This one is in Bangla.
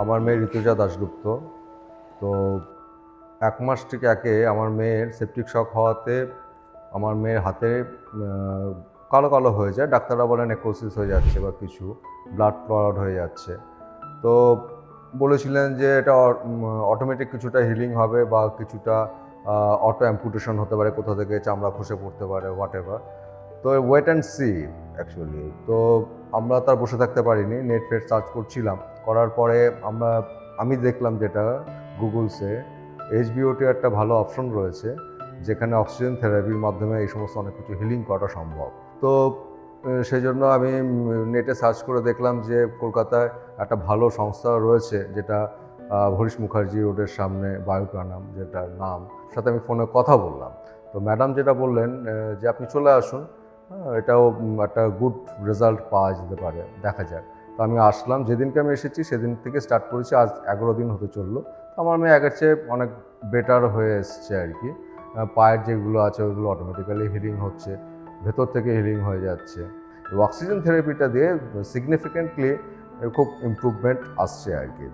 আমার মেয়ে ঋতুজা দাশগুপ্ত। তো ১ মাস ঠিক আগে আমার মেয়ের সেপটিক শক হওয়াতে আমার মেয়ের হাতে কালো কালো হয়ে যায়। ডাক্তাররা বলে নেক্রোসিস হয়ে যাচ্ছে বা কিছু ব্লাড ক্লট হয়ে যাচ্ছে। তো বলেছিলেন যে এটা অটোমেটিক কিছুটা হিলিং হবে বা কিছুটা অটো অ্যাম্পুটেশন হতে পারে, কোথা থেকে চামড়া খসে পড়তে পারে, হোয়াট এভার। তো ওয়েট অ্যান্ড সি অ্যাকচুয়ালি। তো আমরা তার বসে থাকতে পারিনি, নেট ফেট সার্চ করছিলাম। করার পরে আমি দেখলাম যেটা গুগলসে এইচবিওটি একটা ভালো অপশন রয়েছে, যেখানে অক্সিজেন থেরাপির মাধ্যমে এই সমস্ত অনেক কিছু হিলিং করা সম্ভব। তো সেই জন্য আমি নেটে সার্চ করে দেখলাম যে কলকাতায় একটা ভালো সংস্থা রয়েছে, যেটা হরিশ মুখার্জি রোডের সামনে বায়ুপ্রাণাম যেটার নাম। সাথে আমি ফোনে কথা বললাম। তো ম্যাডাম যেটা বললেন যে আপনি চলে আসুন, এটাও একটা গুড রেজাল্ট পাওয়া যেতে পারে, দেখা যাক। তো আমি আসলাম, যেদিনকে আমি এসেছি সেদিন থেকে স্টার্ট করেছি, আজ ১১ দিন হতে চললো। তো আমার মেয়ে আগের চেয়ে অনেক বেটার হয়ে এসছে আর কি। পায়ের যেগুলো আছে ওইগুলো অটোমেটিক্যালি হিলিং হচ্ছে, ভেতর থেকে হিলিং হয়ে যাচ্ছে। অক্সিজেন থেরাপিটা দিয়ে সিগনিফিকেন্টলি খুব ইমপ্রুভমেন্ট আসছে আর কি।